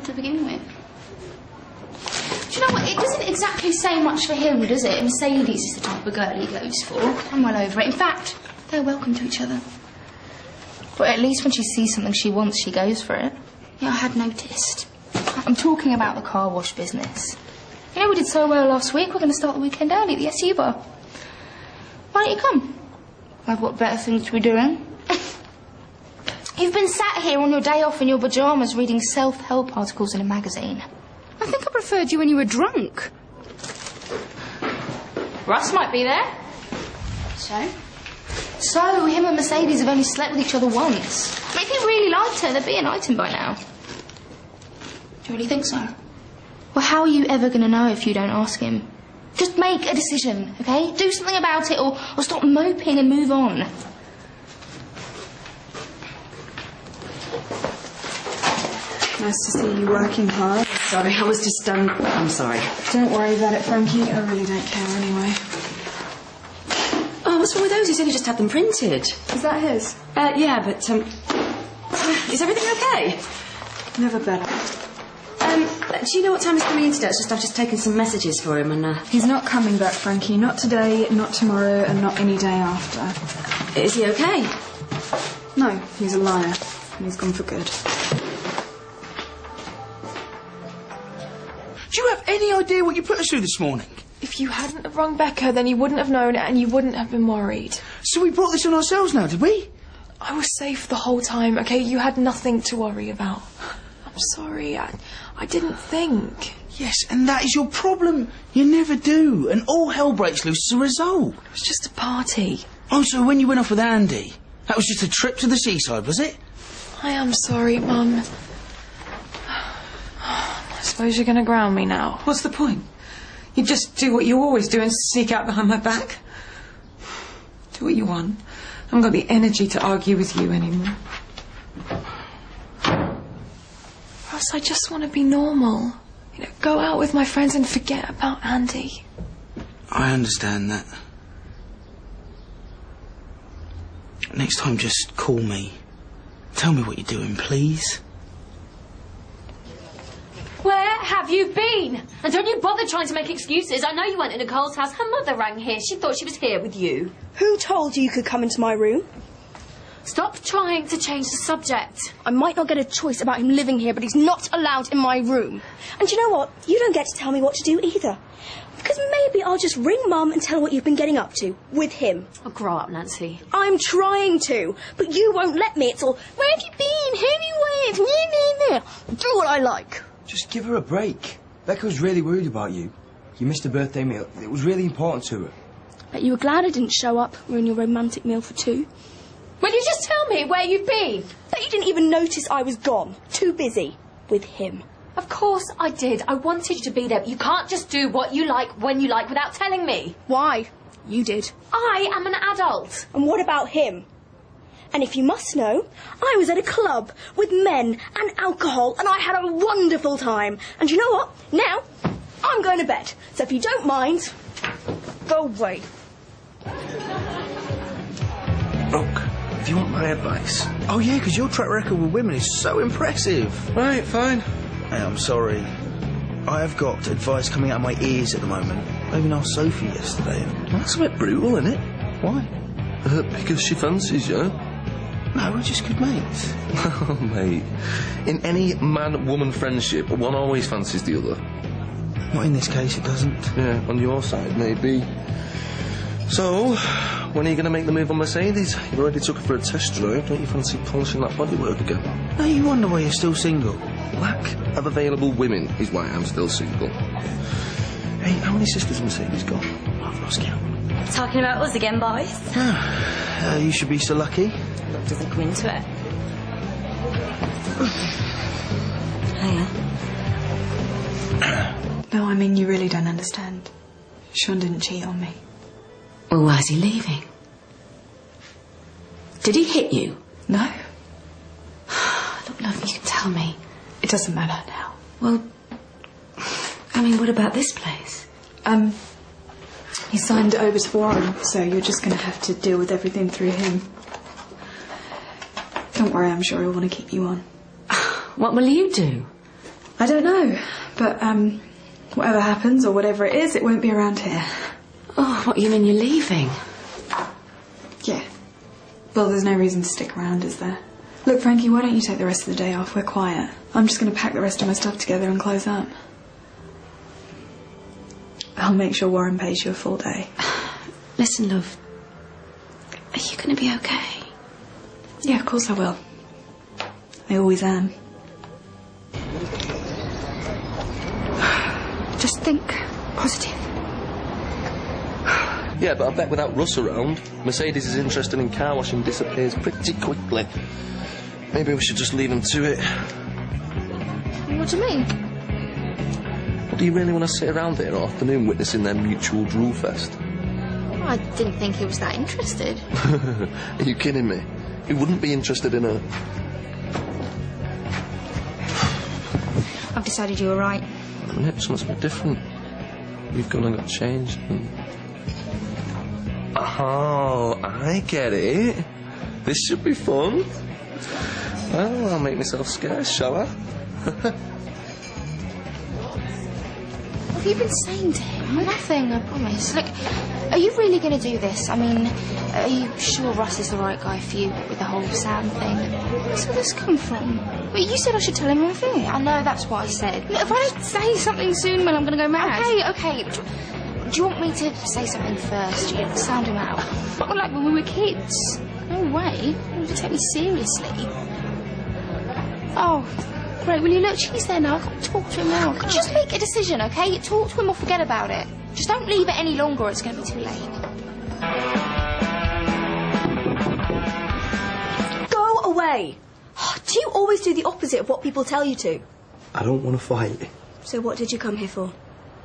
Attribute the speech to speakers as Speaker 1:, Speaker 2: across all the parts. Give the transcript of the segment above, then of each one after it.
Speaker 1: to begin with. Do you know what? It doesn't exactly say much for him, does it? Mercedes is the type of girl he goes for. I'm well over it. In fact, they're welcome to each other. But at least when she sees something she wants, she goes for it. Yeah, I had noticed. I'm talking about the car wash business. You know, we did so well last week, we're going to start the weekend early at the SU bar. Why don't you come? I've got better things to be doing. You've been sat here on your day off in your pyjamas reading self-help articles in a magazine.
Speaker 2: I think I preferred you when you were drunk.
Speaker 1: Russ might be there. So, him and Mercedes have only slept with each other once. If he really liked her, there'd be an item by now. Do you really think so? Well, how are you ever going to know if you don't ask him? Just make a decision, okay? Do something about it or stop moping and move on.
Speaker 2: Nice to see you working hard.
Speaker 3: Sorry, I was just, I'm sorry.
Speaker 2: Don't worry about it, Frankie. I really don't care anyway.
Speaker 3: Oh, what's wrong with those? He said he just had them printed.
Speaker 2: Is that his?
Speaker 3: Yeah, but, is everything okay?
Speaker 2: Never better.
Speaker 3: Do you know what time he's coming in today? It's just I've just taken some messages for him and,
Speaker 2: He's not coming back, Frankie. Not today, not tomorrow, and not any day after.
Speaker 3: Is he okay?
Speaker 2: No, he's a liar. And he's gone for good.
Speaker 4: Do you have any idea what you put us through this morning?
Speaker 5: If you hadn't have rung Becca, then you wouldn't have known it and you wouldn't have been worried.
Speaker 4: So we brought this on ourselves now, did we?
Speaker 5: I was safe the whole time, okay? You had nothing to worry about. I'm sorry, I didn't think.
Speaker 4: Yes, and that is your problem. You never do, and all hell breaks loose as a result.
Speaker 5: It was just a party.
Speaker 4: Oh, so when you went off with Andy, that was just a trip to the seaside, was it?
Speaker 5: I am sorry, Mum. I suppose you're going to ground me now.
Speaker 6: What's the point? You just do what you always do and sneak out behind my back. Do what you want. I haven't got the energy to argue with you anymore.
Speaker 5: Ross, I just want to be normal. You know, go out with my friends and forget about Andy.
Speaker 4: I understand that. Next time, just call me. Tell me what you're doing, please.
Speaker 7: Where have you been? And don't you bother trying to make excuses. I know you went to Nicole's house. Her mother rang here. She thought she was here with you.
Speaker 8: Who told you could come into my room?
Speaker 7: Stop trying to change the subject.
Speaker 8: I might not get a choice about him living here, but he's not allowed in my room. And you know what? You don't get to tell me what to do either. Because maybe I'll just ring Mum and tell her what you've been getting up to with him.
Speaker 7: Oh, grow up, Nancy.
Speaker 8: I'm trying to, but you won't let me. It's all, where have you been? Who have you with? Do what I like.
Speaker 9: Just give her a break. Becca was really worried about you. You missed a birthday meal. It was really important to her.
Speaker 8: Bet you were glad I didn't show up, ruin your romantic meal for two.
Speaker 7: Will you just tell me where you've been?
Speaker 8: Bet you didn't even notice I was gone. Too busy with him.
Speaker 7: Of course I did. I wanted you to be there, but you can't just do what you like when you like without telling me.
Speaker 8: Why? You did.
Speaker 7: I am an adult.
Speaker 8: And what about him? And if you must know, I was at a club with men and alcohol, and I had a wonderful time. And you know what? Now, I'm going to bed. So if you don't mind, go away.
Speaker 9: Look, do you want my advice?
Speaker 4: Oh, yeah, because your track record with women is so impressive.
Speaker 9: Right, fine.
Speaker 4: Hey, I'm sorry. I have got advice coming out of my ears at the moment. I even asked Sophie yesterday.
Speaker 9: That's a bit brutal, isn't it?
Speaker 4: Why?
Speaker 9: Because she fancies you.
Speaker 4: No, we're just good mates.
Speaker 9: Oh, mate. In any man-woman friendship, one always fancies the other.
Speaker 4: Not in this case, it doesn't.
Speaker 9: Yeah, on your side, maybe. So, when are you going to make the move on Mercedes? You already took her for a test drive. Don't you fancy polishing that bodywork again?
Speaker 4: No, you wonder why you're still single.
Speaker 9: Lack of available women is why I'm still single. Hey, how many sisters has Mercedes got? I've lost count.
Speaker 3: Talking about us again, boys?
Speaker 4: You should be so lucky.
Speaker 3: Look doesn't come into it. Hiya.
Speaker 2: No, I mean, you really don't understand. Sean didn't cheat on me.
Speaker 3: Well, why's he leaving? Did he hit you?
Speaker 2: No.
Speaker 3: Look, love, you can tell me.
Speaker 2: It doesn't matter now.
Speaker 3: Well, I mean, what about this place?
Speaker 2: He signed over to Warren, so you're just going to have to deal with everything through him. Don't worry, I'm sure he'll want to keep you on.
Speaker 3: What will you do?
Speaker 2: I don't know, but whatever happens or whatever it is, it won't be around here.
Speaker 3: Oh, what, you mean you're leaving?
Speaker 2: Yeah. Well, there's no reason to stick around, is there? Look, Frankie, why don't you take the rest of the day off? We're quiet. I'm just going to pack the rest of my stuff together and close up. I'll make sure Warren pays you a full day.
Speaker 3: Listen, love. Are you going to be okay?
Speaker 2: Yeah, of course I will. I always am.
Speaker 1: Just think positive.
Speaker 9: Yeah, but I bet without Russ around, Mercedes' interest in car washing disappears pretty quickly. Maybe we should just leave them to it.
Speaker 1: What do you mean?
Speaker 9: Do you really want to sit around here all afternoon witnessing their mutual drool fest?
Speaker 1: I didn't think he was that interested.
Speaker 9: Are you kidding me? He wouldn't be interested in her.
Speaker 1: I've decided you were right.
Speaker 9: It must be different. You've gone and got changed. Oh, I get it. This should be fun. Well, I'll make myself scarce, shall I?
Speaker 1: What have you been saying to him? Nothing, I promise. Look, are you really going to do this? I mean, are you sure Russ is the right guy for you with the whole Sam thing? Where's all this come from? But you said I should tell him everything. I know, that's what I said. Look, if I don't say something soon, well, I'm going to go mad. Okay. Do you want me to say something first? You know, sound him out. Not like when we were kids. No way. You would take me seriously. Oh, great. Will you look? She's there now. I can't talk to him now. Could you just make a decision, okay? Talk to him or forget about it. Just don't leave it any longer or it's going to be too late.
Speaker 8: Go away! Do you always do the opposite of what people tell you to?
Speaker 10: I don't want to fight.
Speaker 8: So what did you come here for?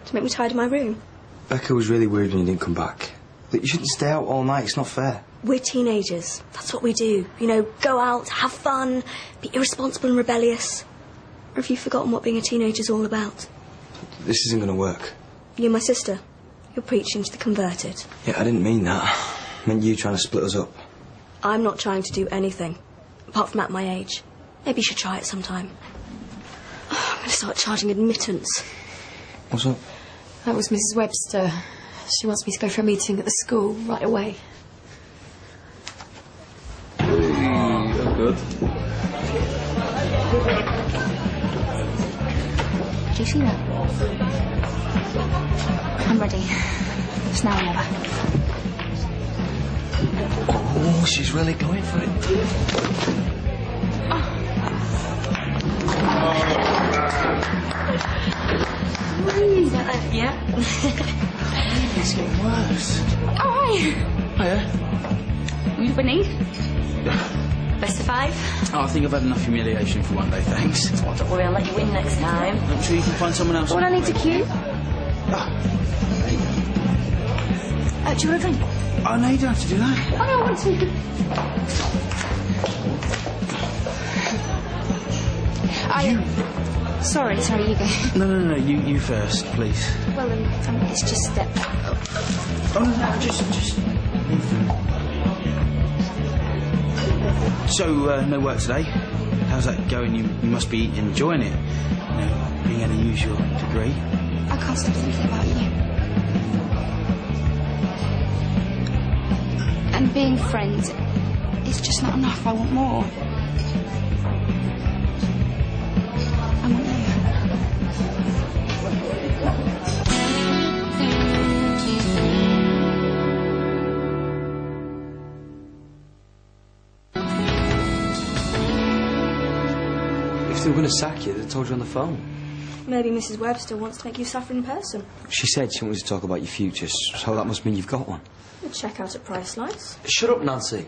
Speaker 8: To make me tidy my room?
Speaker 10: Becca was really worried when you didn't come back. Look, you shouldn't stay out all night. It's not fair.
Speaker 8: We're teenagers. That's what we do. You know, go out, have fun, be irresponsible and rebellious. Or have you forgotten what being a teenager's all about?
Speaker 10: This isn't going to work.
Speaker 8: You're my sister. You're preaching to the converted.
Speaker 10: Yeah, I didn't mean that. I meant you trying to split us up.
Speaker 8: I'm not trying to do anything, apart from at my age. Maybe you should try it sometime. Oh, I'm going to start charging admittance.
Speaker 10: What's up?
Speaker 3: That was Mrs. Webster. She wants me to go for a meeting at the school right away.
Speaker 10: Hey, good.
Speaker 1: Did you see that? I'm ready. It's now or never.
Speaker 9: Oh, she's really going for it.
Speaker 8: Yeah?
Speaker 4: It's getting worse.
Speaker 1: Oh, hi.
Speaker 4: Hiya.
Speaker 1: You Vinny?
Speaker 8: Best of 5?
Speaker 4: Oh, I think I've had enough humiliation for one day, thanks.
Speaker 8: Oh, don't worry, I'll let you win next time.
Speaker 4: I'm sure you can find someone else.
Speaker 1: What I need to cue? Do you want a drink?
Speaker 4: Oh, no, you don't have to do that.
Speaker 1: Oh, no, I want to. Sorry, you go.
Speaker 4: No, you first, please.
Speaker 1: Well, it's just that...
Speaker 4: Oh, no, just... So, no work today? How's that going? You must be enjoying it. You know, being able to use your degree.
Speaker 1: I can't stop thinking about you. And being friends, it's just not enough. I want more. I want you.
Speaker 10: If they were going to sack you, they'd told you on the phone.
Speaker 8: Maybe Mrs. Webster wants to make you suffer in person.
Speaker 10: She said she wanted to talk about your future, so that must mean you've got one.
Speaker 8: We'll check out at Priceline.
Speaker 10: Shut up, Nancy.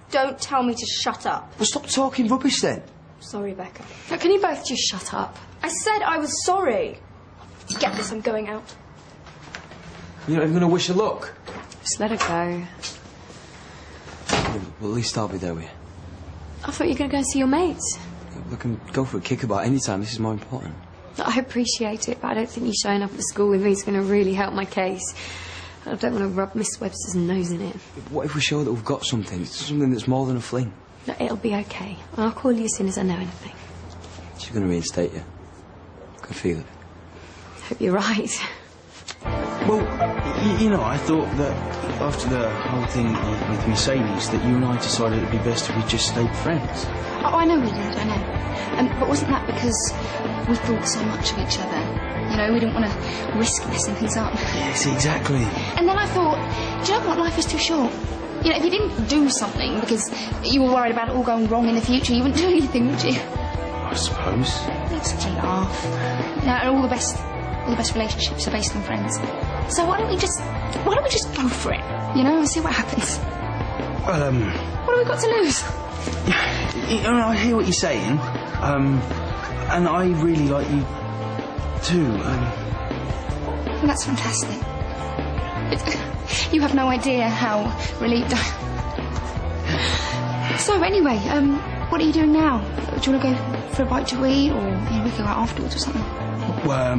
Speaker 8: Don't tell me to shut up.
Speaker 10: Well, stop talking rubbish then.
Speaker 8: Sorry, Becca.
Speaker 3: Now, can you both just shut up?
Speaker 8: I said I was sorry. Get this, I'm going out.
Speaker 10: You're not even going to wish her luck.
Speaker 3: Just let her go.
Speaker 10: Well, at least I'll be there with you.
Speaker 3: I thought you were going to go and see your mates.
Speaker 10: We can go for a kickabout any time. This is more important.
Speaker 3: I appreciate it, but I don't think you showing up at the school with me is going to really help my case. I don't want to rub Miss Webster's nose in it.
Speaker 10: What if we show that we've got something? Something that's more than a fling?
Speaker 3: No, it'll be okay. I'll call you as soon as I know anything.
Speaker 10: She's going to reinstate you.
Speaker 3: Of
Speaker 10: can feel it.
Speaker 3: Hope you're right.
Speaker 4: Well, you know, I thought that after the whole thing with Mercedes, that you and I decided it'd be best if we just stayed friends.
Speaker 1: Oh, I know we did, I know. But wasn't that because we thought so much of each other? You know, we didn't want to risk messing things up.
Speaker 4: Yes, exactly.
Speaker 1: And then I thought, do you know what? Life is too short. You know, if you didn't do something because you were worried about it all going wrong in the future, you wouldn't do anything, would you?
Speaker 4: I suppose.
Speaker 1: It's such a laugh. You know, and all the best relationships are based on friends. So why don't we just go for it? You know, and see what happens.
Speaker 4: Well,
Speaker 1: What have we got to lose?
Speaker 4: you know, I hear what you're saying. And I really like you too.
Speaker 1: And that's fantastic. You have no idea how relieved I... So anyway, what are you doing now? Do you want to go for a bite to eat, or we can go out afterwards or something?
Speaker 4: Well,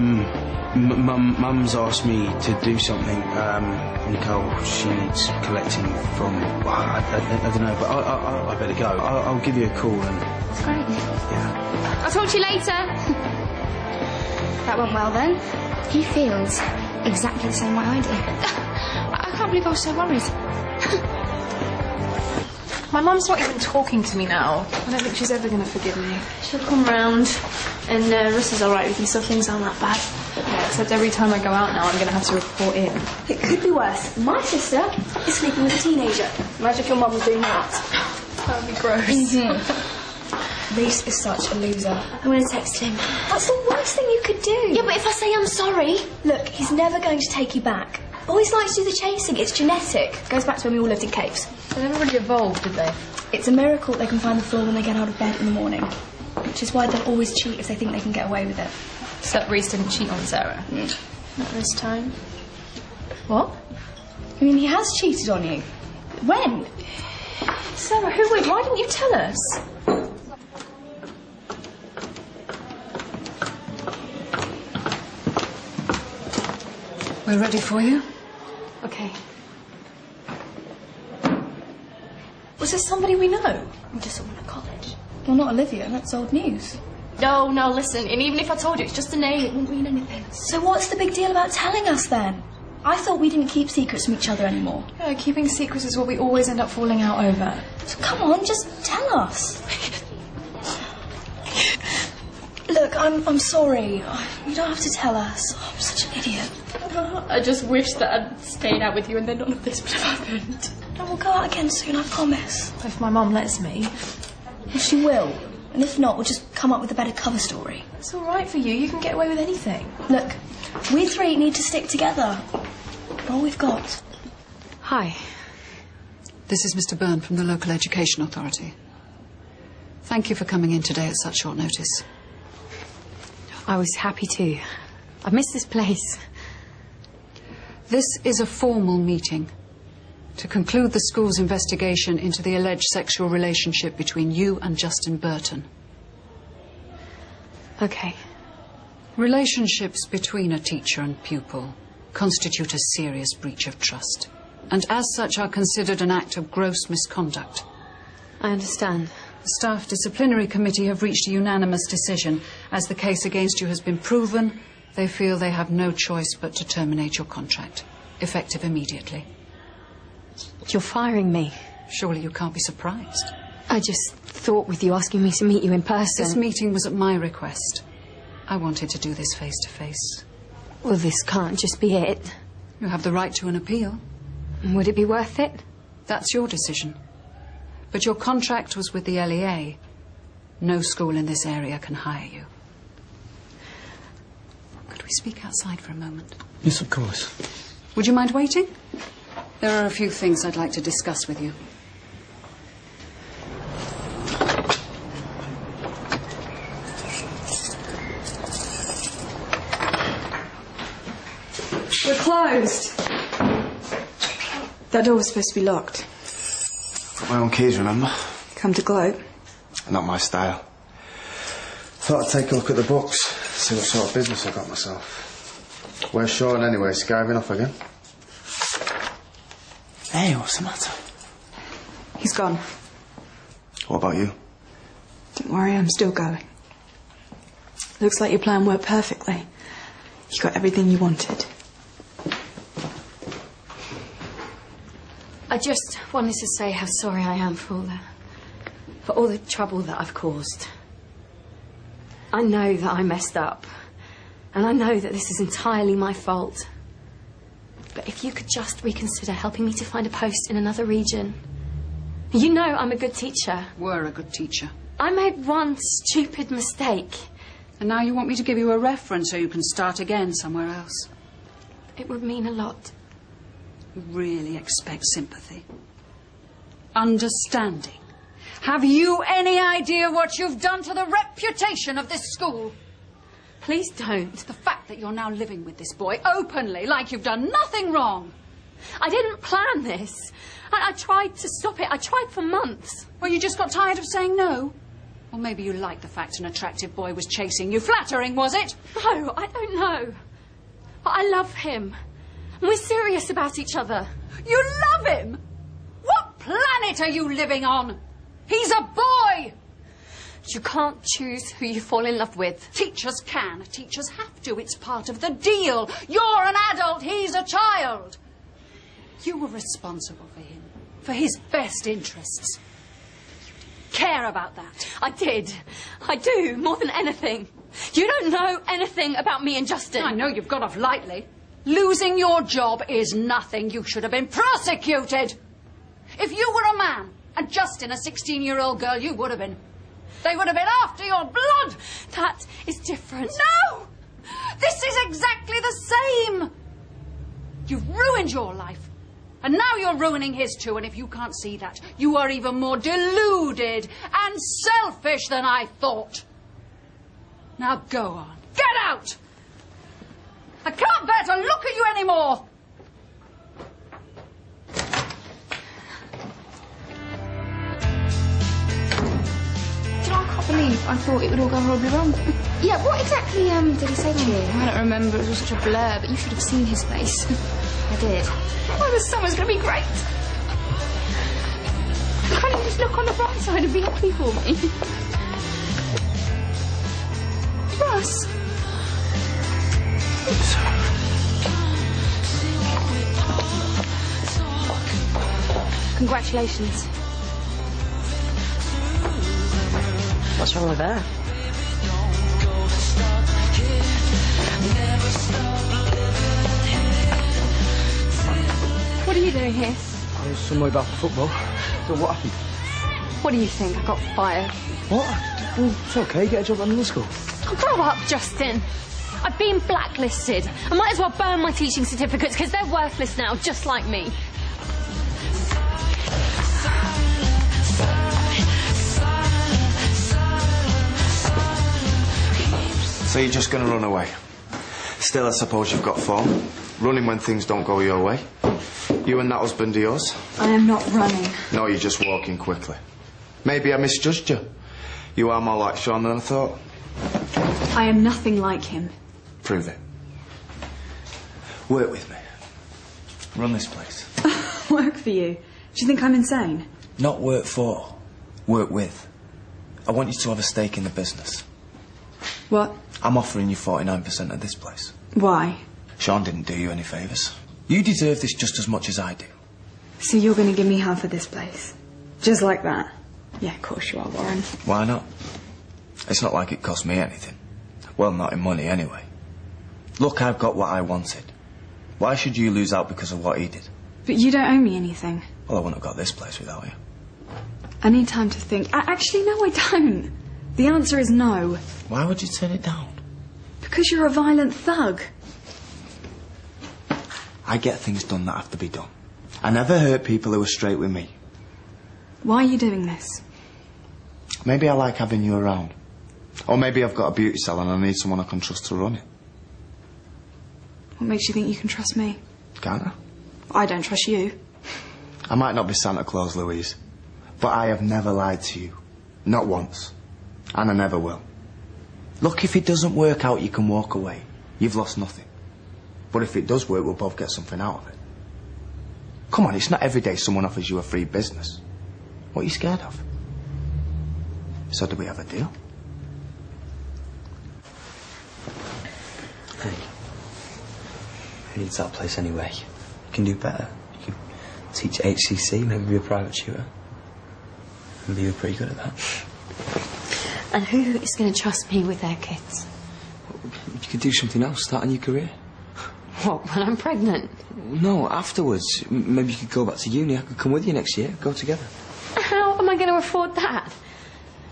Speaker 4: Mum's asked me to do something. Nicole, she needs collecting from... Well, I don't know, but I better go. I'll give you a call and...
Speaker 1: That's great.
Speaker 4: Yeah.
Speaker 1: I'll talk to you later. That went well then. He feels exactly the same way I do. I can't believe I was so worried.
Speaker 5: My mum's not even talking to me now. I don't think she's ever going to forgive me.
Speaker 7: She'll come round, and Russ is all right with you, so things aren't that bad.
Speaker 5: Yeah, except every time I go out now, I'm going to have to report in.
Speaker 8: It could be worse. My sister is sleeping with a teenager. Imagine if your mum was doing that.
Speaker 5: That would be gross.
Speaker 8: Reese is such a loser.
Speaker 7: I'm going to text him.
Speaker 8: That's the worst thing you could do.
Speaker 7: Yeah, but if I say I'm sorry...
Speaker 8: Look, he's never going to take you back. Boys like to do the chasing. It's genetic. Goes back to when we all lived in caves.
Speaker 5: They never really evolved, did they?
Speaker 8: It's a miracle they can find the floor when they get out of bed in the morning. Which is why they'll always cheat if they think they can get away with it.
Speaker 5: Except Reese didn't cheat on Sarah.
Speaker 7: Not this time.
Speaker 8: What? I mean, he has cheated on you. When?
Speaker 5: Sarah, who would? Why didn't you tell us?
Speaker 6: We're ready for you.
Speaker 3: Okay.
Speaker 5: Was this somebody we know?
Speaker 8: We just all went to college. Well, not Olivia. That's old news.
Speaker 7: No, listen, and even if I told you it's just a name, it wouldn't mean anything.
Speaker 8: So what's the big deal about telling us then? I thought we didn't keep secrets from each other anymore.
Speaker 5: Yeah, keeping secrets is what we always end up falling out over.
Speaker 8: So come on, just tell us. Look, I'm sorry. You don't have to tell us. Oh, I'm such an idiot.
Speaker 7: I just wish that I'd stayed out with you and then none of this would have happened.
Speaker 8: No, we'll go out again soon, I promise.
Speaker 5: If my mum lets me.
Speaker 8: If she will. And if not, we'll just come up with a better cover story.
Speaker 5: It's all right for you. You can get away with anything.
Speaker 8: Look, we three need to stick together. We're all we've got.
Speaker 3: Hi.
Speaker 11: This is Mr. Byrne from the Local Education Authority. Thank you for coming in today at such short notice.
Speaker 3: I was happy to. I've missed this place.
Speaker 11: This is a formal meeting to conclude the school's investigation into the alleged sexual relationship between you and Justin Burton.
Speaker 3: Okay.
Speaker 11: Relationships between a teacher and pupil constitute a serious breach of trust, and as such are considered an act of gross misconduct.
Speaker 3: I understand.
Speaker 11: The Staff Disciplinary Committee have reached a unanimous decision. As the case against you has been proven, they feel they have no choice but to terminate your contract, effective immediately.
Speaker 3: You're firing me.
Speaker 11: Surely you can't be surprised.
Speaker 3: I just thought with you asking me to meet you in person...
Speaker 11: This meeting was at my request. I wanted to do this face to face.
Speaker 3: Well, this can't just be it.
Speaker 11: You have the right to an appeal.
Speaker 3: Would it be worth it?
Speaker 11: That's your decision. But your contract was with the LEA. No school in this area can hire you. Could we speak outside for a moment?
Speaker 4: Yes, of course.
Speaker 11: Would you mind waiting? There are a few things I'd like to discuss with you.
Speaker 2: We're closed. That door was supposed to be locked.
Speaker 10: Got my own keys, remember?
Speaker 2: Come to Globe.
Speaker 10: Not my style. Thought I'd take a look at the books, see what sort of business I got myself. Where's Sean anyway? Skiving off again? Hey, what's the matter?
Speaker 2: He's gone.
Speaker 10: What about you?
Speaker 2: Don't worry, I'm still going. Looks like your plan worked perfectly. You got everything you wanted.
Speaker 3: I just wanted to say how sorry I am for all the trouble that I've caused. I know that I messed up, and I know that this is entirely my fault. But if you could just reconsider helping me to find a post in another region. You know I'm a good teacher.
Speaker 11: Were a good teacher.
Speaker 3: I made one stupid mistake.
Speaker 11: And now you want me to give you a reference so you can start again somewhere else?
Speaker 3: It would mean a lot.
Speaker 11: You really expect sympathy? Understanding? Have you any idea what you've done to the reputation of this school?
Speaker 3: Please don't.
Speaker 11: The fact that you're now living with this boy openly, like you've done nothing wrong.
Speaker 3: I didn't plan this. I tried to stop it. I tried for months.
Speaker 11: Well, you just got tired of saying no? Or maybe you liked the fact an attractive boy was chasing you. Flattering, was it?
Speaker 3: No, I don't know. But I love him. And we're serious about each other.
Speaker 11: You love him? What planet are you living on? He's a boy!
Speaker 3: You can't choose who you fall in love with.
Speaker 11: Teachers can. Teachers have to. It's part of the deal. You're an adult. He's a child. You were responsible for him. For his best interests. You didn't care about that.
Speaker 3: I did. I do, more than anything. You don't know anything about me and Justin.
Speaker 11: I know you've got off lightly. Losing your job is nothing. You should have been prosecuted. If you were a man and Justin a 16-year-old girl, you would have been. They would have been after your blood.
Speaker 3: That is different.
Speaker 11: No! This is exactly the same. You've ruined your life. And now you're ruining his too. And if you can't see that, you are even more deluded and selfish than I thought. Now go on. Get out! I can't bear to look at you anymore.
Speaker 1: Do you know, I can't believe I thought it would all go horribly wrong. Yeah, what exactly did he say to you? I don't remember, it was such a blur, but you should have seen his face. I did. Oh, the summer's going to be great. Can't you just look on the bright side and be happy for me? Russ.
Speaker 3: Congratulations.
Speaker 12: What's wrong with that?
Speaker 3: What are you doing here?
Speaker 4: I was somewhere about football. So what happened?
Speaker 3: What do you think? I got fired.
Speaker 4: What? Well, it's okay. Get a job at another school.
Speaker 3: Oh, grow up, Justin. I've been blacklisted. I might as well burn my teaching certificates because they're worthless now, just like me.
Speaker 10: So you're just going to run away? Still, I suppose you've got form. Running when things don't go your way. You and that husband of yours?
Speaker 2: I am not running.
Speaker 10: No, you're just walking quickly. Maybe I misjudged you. You are more like Sean than I thought.
Speaker 2: I am nothing like him.
Speaker 10: Prove it. Work with me. Run this place.
Speaker 2: Work for you? Do you think I'm insane?
Speaker 4: Not work for. Work with. I want you to have a stake in the business.
Speaker 2: What?
Speaker 4: I'm offering you 49% of this place.
Speaker 2: Why?
Speaker 4: Sean didn't do you any favours. You deserve this just as much as I do.
Speaker 2: So you're going to give me half of this place? Just like that? Yeah, of course you are, Warren.
Speaker 4: Why not? It's not like it cost me anything. Well, not in money, anyway. Look, I've got what I wanted. Why should you lose out because of what he did?
Speaker 2: But you don't owe me anything.
Speaker 4: Well, I wouldn't have got this place without you.
Speaker 2: I need time to think. Actually, no, I don't. The answer is no.
Speaker 4: Why would you turn it down?
Speaker 2: Because you're a violent thug.
Speaker 4: I get things done that have to be done. I never hurt people who are straight with me.
Speaker 2: Why are you doing this?
Speaker 10: Maybe I like having you around. Or maybe I've got a beauty salon and I need someone I can trust to run it.
Speaker 2: What makes you think you can trust me?
Speaker 10: Can't I?
Speaker 2: I don't trust you.
Speaker 10: I might not be Santa Claus, Louise, but I have never lied to you. Not once. And I never will.
Speaker 4: Look, if it doesn't work out, you can walk away. You've lost nothing.
Speaker 10: But if it does work, we'll both get something out of it. Come on, it's not every day someone offers you a free business. What are you scared of? So do we have a deal?
Speaker 4: Hey, who needs that place anyway? You can do better. You can teach HCC, maybe be a private tutor. Maybe you're pretty good at that.
Speaker 3: And who is going to trust me with their kids?
Speaker 4: You could do something else, start a new career.
Speaker 3: What, when I'm pregnant?
Speaker 4: No, afterwards. Maybe you could go back to uni. I could come with you next year. Go together.
Speaker 3: How am I going to afford that?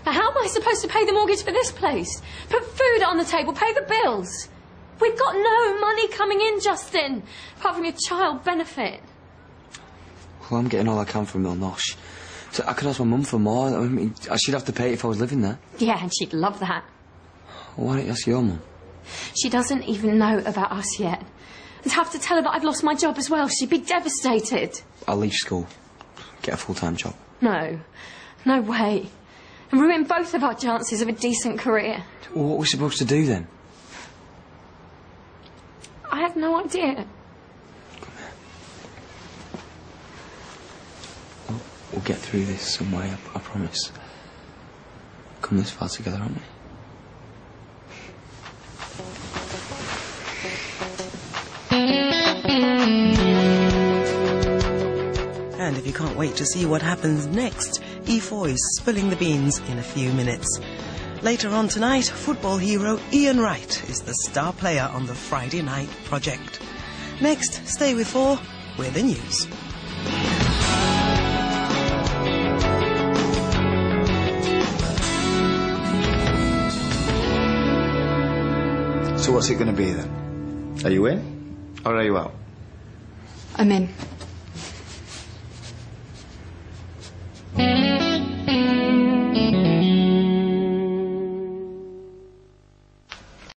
Speaker 3: How am I supposed to pay the mortgage for this place? Put food on the table, pay the bills? We've got no money coming in, Justin, apart from your child benefit.
Speaker 4: Well, I'm getting all I can from Milnosh. So I could ask my mum for more. I mean, she'd have to pay it if I was living there.
Speaker 3: Yeah, and she'd love that.
Speaker 4: Well, why don't you ask your mum?
Speaker 3: She doesn't even know about us yet. And to have to tell her that I've lost my job as well, she'd be devastated.
Speaker 4: I'll leave school. Get a full-time job.
Speaker 3: No. No way. And ruin both of our chances of a decent career.
Speaker 4: Well, what are we supposed to do then?
Speaker 3: I have no idea.
Speaker 4: We'll get through this some way, I promise. Come this far together, haven't we?
Speaker 13: And if you can't wait to see what happens next, E4 is spilling the beans in a few minutes. Later on tonight, football hero Ian Wright is the star player on the Friday Night Project. Next, stay with 4 with the news.
Speaker 10: So what's it going to be then? Are you in or are you out?
Speaker 2: I'm in.